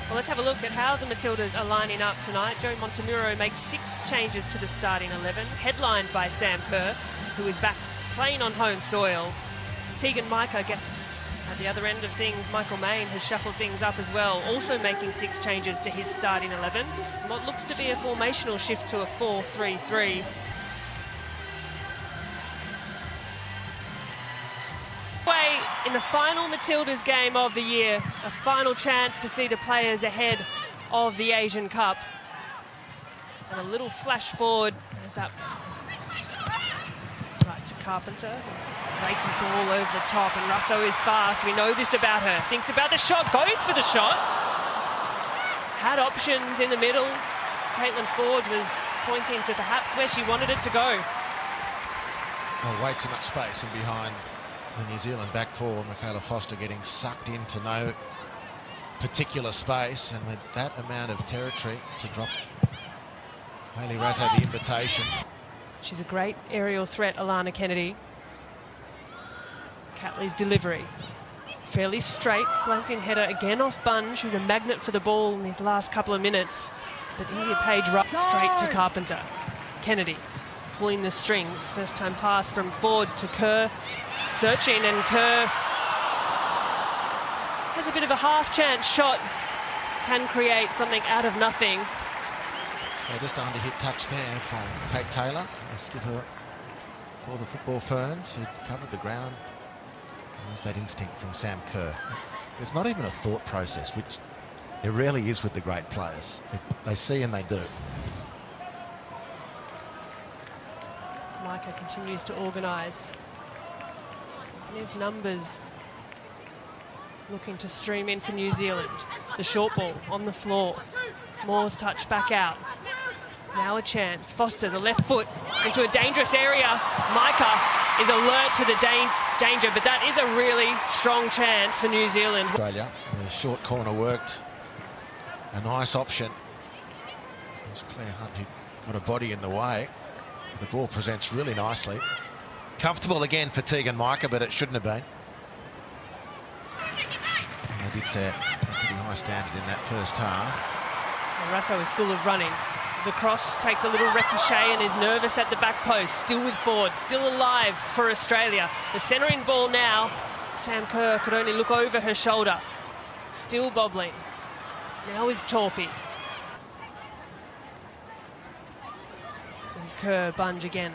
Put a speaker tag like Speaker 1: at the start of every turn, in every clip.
Speaker 1: Well, let's have a look at how the Matildas are lining up tonight. Joe Montemuro makes 6 changes to the starting 11, headlined by Sam Kerr, who is back playing on home soil. Tegan Micah at the other end of things. Michael Main has shuffled things up as well, also making 6 changes to his starting 11. What looks to be a formational shift to a 4-3-3. In the final Matildas game of the year, a final chance to see the players ahead of the Asian Cup. And a little flash forward as that right to Carpenter. Raking ball over the top, and Russo is fast. We know this about her. Thinks about the shot, goes for the shot. Had options in the middle. Caitlin Ford was pointing to perhaps where she wanted it to go.
Speaker 2: Oh, way too much space in behind the New Zealand back four. Michaela Foster getting sucked into no particular space, and with that amount of territory to drop Hayley Raso the invitation.
Speaker 1: She's a great aerial threat, Alana Kennedy. Catley's delivery. Fairly straight, glancing header again off Bunge, who's a magnet for the ball in these last couple of minutes. But India Page right straight to Carpenter. Kennedy pulling the strings. First time pass from Ford to Kerr. Searching, and Kerr has a bit of a half-chance shot. Can create something out of nothing.
Speaker 2: Just under hit touch there from Kate Taylor, the skipper for the football Ferns, who covered the ground. And there's that instinct from Sam Kerr. There's not even a thought process, which there rarely is with the great players. They see and they do.
Speaker 1: Micah continues to organise. If numbers looking to stream in for New Zealand. The short ball on the floor. Moore's touch back out. Now a chance. Foster, the left foot, into a dangerous area. Micah is alert to the danger, but that is a really strong chance for New Zealand.
Speaker 2: Australia, the short corner worked. A nice option. It was Claire Hunt who got a body in the way. The ball presents really nicely. Comfortable again for Tegan Micah, but it shouldn't have been. And they did set a pretty high standard in that first half.
Speaker 1: And Russo is full of running. The cross takes a little ricochet and is nervous at the back post. Still with Ford, still alive for Australia. The centering ball now. Sam Kerr could only look over her shoulder. Still bobbling. Now with Torpy. There's Kerr, Bunge again.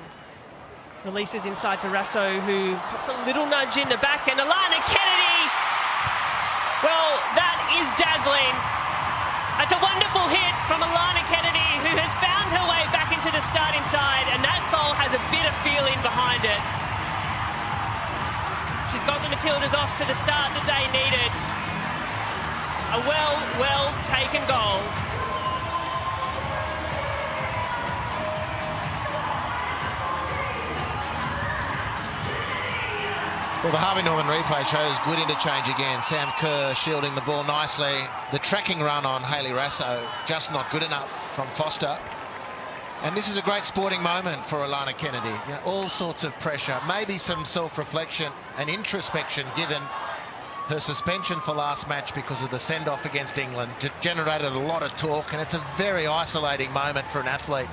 Speaker 1: Releases inside to Russo, who pops a little nudge in the back, and Alana Kennedy. Well, that is dazzling. That's a wonderful hit from Alana Kennedy, who has found her way back into the starting side, and that goal has a bit of feeling behind it. She's got the Matildas off to the start that they needed. A well taken goal.
Speaker 2: Well, the Harvey Norman replay shows good interchange again. Sam Kerr shielding the ball nicely. The tracking run on Hayley Raso just not good enough from Foster. And this is a great sporting moment for Alana Kennedy. You know, all sorts of pressure, maybe some self-reflection and introspection given her suspension for last match because of the send-off against England. Generated a lot of talk, and it's a very isolating moment for an athlete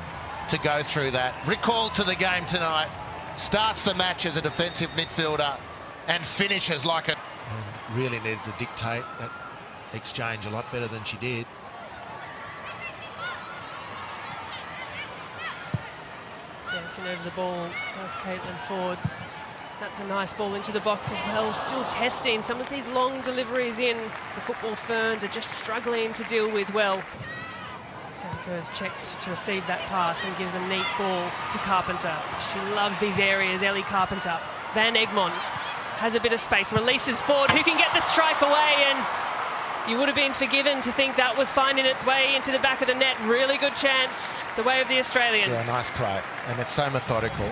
Speaker 2: to go through that. Recalled to the game tonight, starts the match as a defensive midfielder, and finishes like a... And really needed to dictate that exchange a lot better than she did.
Speaker 1: Dancing over the ball does Caitlin Ford. That's a nice ball into the box as well. Still testing some of these long deliveries in. The football Ferns are just struggling to deal with well. Sam Kerr's checked to receive that pass and gives a neat ball to Carpenter. She loves these areas, Ellie Carpenter. Van Egmond has a bit of space, releases Ford, who can get the strike away, and you would have been forgiven to think that was finding its way into the back of the net. Really good chance, the way of the Australians.
Speaker 2: Yeah, nice play, and it's so methodical.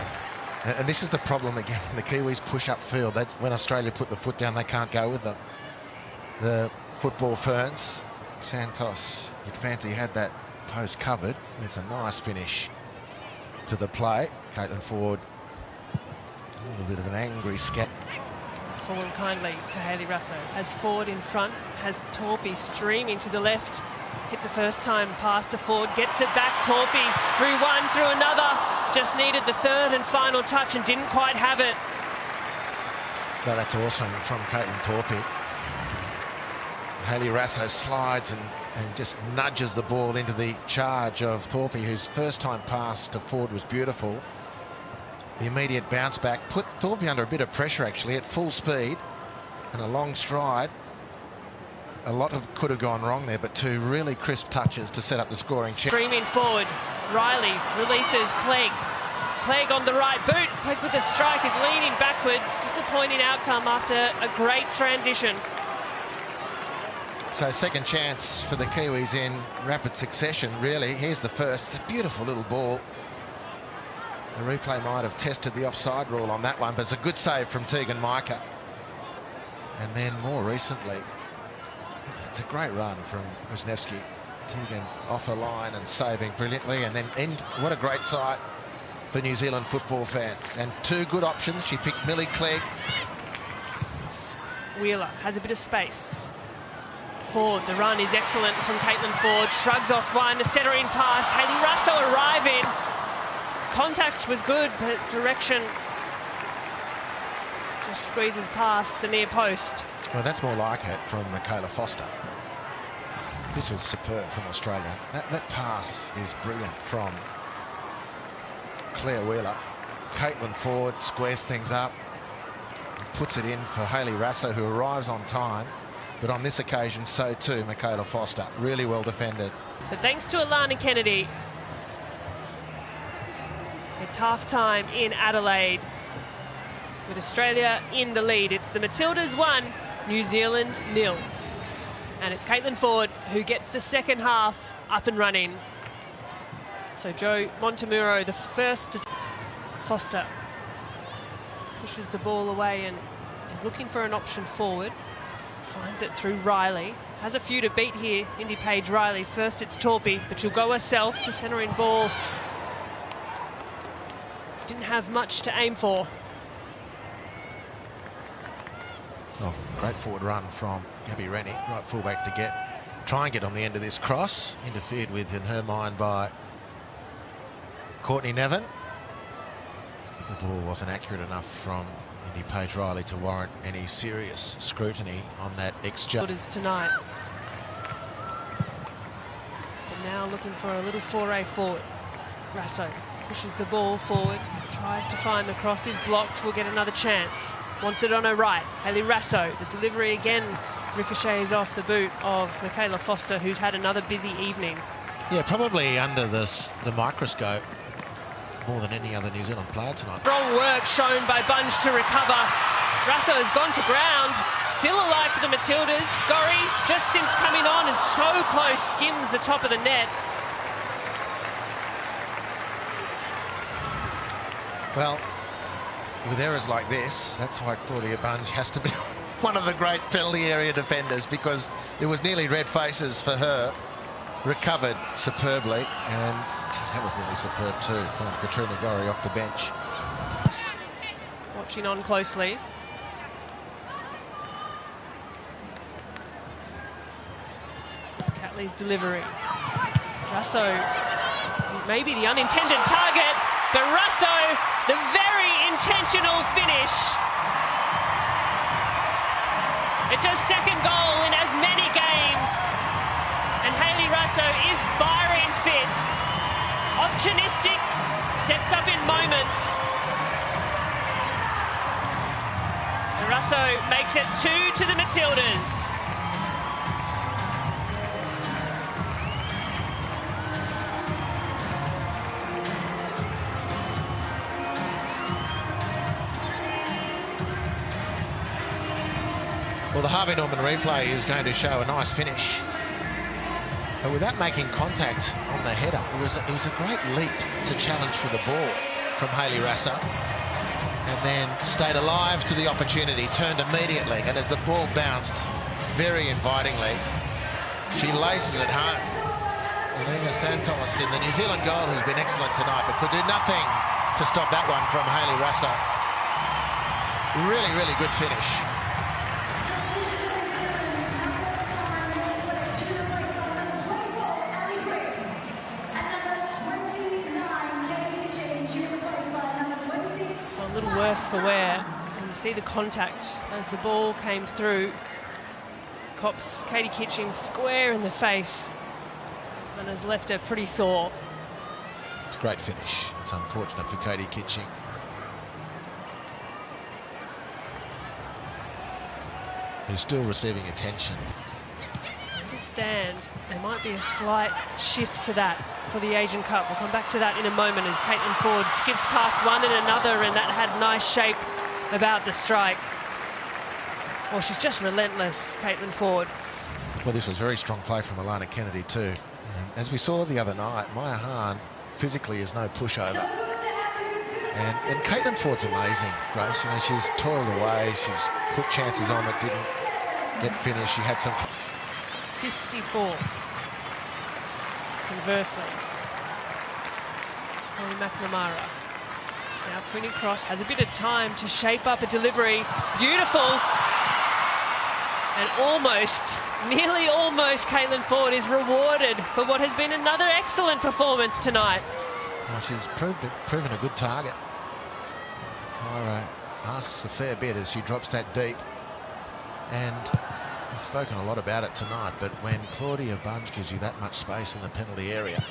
Speaker 2: And this is the problem again, the Kiwis push upfield. When Australia put the foot down, they can't go with them. The football Ferns, Santos, you'd fancy had that post covered. It's a nice finish to the play. Caitlin Ford, a little bit of an angry scat.
Speaker 1: fallen kindly to Hayley Russo. As Ford in front, has Torpy streaming to the left. Hits a first-time pass to Ford, gets it back, Torpy through one, through another. Just needed the third and final touch and didn't quite have it.
Speaker 2: Well, that's awesome from Caitlin Torpy. Hayley Russo slides and just nudges the ball into the charge of Torpy, whose first-time pass to Ford was beautiful. The immediate bounce back put Torpy under a bit of pressure, actually, at full speed and a long stride. A lot could have gone wrong there, but two really crisp touches to set up the scoring chance.
Speaker 1: Streaming forward, Riley releases Clegg. Clegg on the right boot. Clegg with the strike is leaning backwards. Disappointing outcome after a great transition.
Speaker 2: So second chance for the Kiwis in rapid succession, really. Here's the first. It's a beautiful little ball. The replay might have tested the offside rule on that one, but it's a good save from Tegan Micah. And then more recently, it's a great run from Wisniewski. Tegan off her line and saving brilliantly. And then what a great sight for New Zealand football fans. And two good options. She picked Millie Clegg.
Speaker 1: Wheeler has a bit of space. Ford, the run is excellent from Caitlin Ford. Shrugs off one, a centering pass. Hayley Russo arriving. Contact was good, but direction just squeezes past the near post.
Speaker 2: Well, that's more like it from Michaela Foster. This was superb from Australia. That pass is brilliant from Claire Wheeler. Caitlin Ford squares things up, puts it in for Hayley Russo, who arrives on time. But on this occasion, so too Michaela Foster. Really well defended.
Speaker 1: But thanks to Alana Kennedy, it's half-time in Adelaide with Australia in the lead. It's the Matildas 1, New Zealand 0. And it's Caitlin Ford who gets the second half up and running. So Joe Montemuro, the first to Foster, pushes the ball away and is looking for an option forward. Finds it through Riley. Has a few to beat here, Indy Page Riley. First it's Torpy, but she'll go herself. The centering ball didn't have much to aim for.
Speaker 2: Oh, great forward run from Gabby Rennie, right fullback to try and get on the end of this cross. Interfered with, in her mind, by Courtney Nevin. The ball wasn't accurate enough from Indy Page Riley to warrant any serious scrutiny on that exchange.
Speaker 1: Tonight. But now looking for a little foray forward. Russo pushes the ball forward, tries to find the cross, is blocked, will get another chance. Wants it on her right. Hayley Russo, the delivery again ricochets off the boot of Michaela Foster, who's had another busy evening.
Speaker 2: Yeah, probably under the microscope more than any other New Zealand player tonight.
Speaker 1: Strong work shown by Bunge to recover. Russo has gone to ground, still alive for the Matildas. Gorry, just since coming on and so close, skims the top of the net.
Speaker 2: Well, with errors like this, that's why Claudia Bunge has to be one of the great penalty area defenders, because there was nearly red faces for her. Recovered superbly, and geez, that was nearly superb too from Katrina Gorry off the bench.
Speaker 1: Watching on closely. Catley's delivery. Russo, maybe the unintended target, but Russo, the very intentional finish. It's her second goal in as many games. And Hayley Russo is firing fit. Opportunistic, steps up in moments. And Russo makes it 2 to the Matildas.
Speaker 2: Well, the Harvey Norman replay is going to show a nice finish. But without making contact on the header, it was a great leap to challenge for the ball from Hayley Russo. And then stayed alive to the opportunity, turned immediately, and as the ball bounced very invitingly, she laces it home. Elena Santos in the New Zealand goal, who's been excellent tonight, but could do nothing to stop that one from Hayley Russo. Really, really good finish.
Speaker 1: worse for wear. And you see the contact as the ball came through. Cops Katie Kitching square in the face and has left her pretty sore.
Speaker 2: It's a great finish. It's unfortunate for Katie Kitching. Who's still receiving attention.
Speaker 1: I understand there might be a slight shift to that for the Asian Cup. We'll come back to that in a moment as Caitlin Ford skips past one and another, and that had nice shape about the strike. Well, she's just relentless, Caitlin Ford.
Speaker 2: Well, this was very strong play from Alana Kennedy too. As we saw the other night, Maya Hahn physically is no pushover. And Caitlin Ford's amazing, Grace. You know, she's toiled away. She's put chances on that didn't get finished. She had some...
Speaker 1: 54. Conversely, Holly McNamara. Now Queenie Cross has a bit of time to shape up a delivery. Beautiful. And almost, nearly almost, Caitlin Ford is rewarded for what has been another excellent performance tonight.
Speaker 2: Well, she's proven a good target. Cairo asks a fair bit as she drops that deep. And we've spoken a lot about it tonight, but when Claudia Bunge gives you that much space in the penalty area,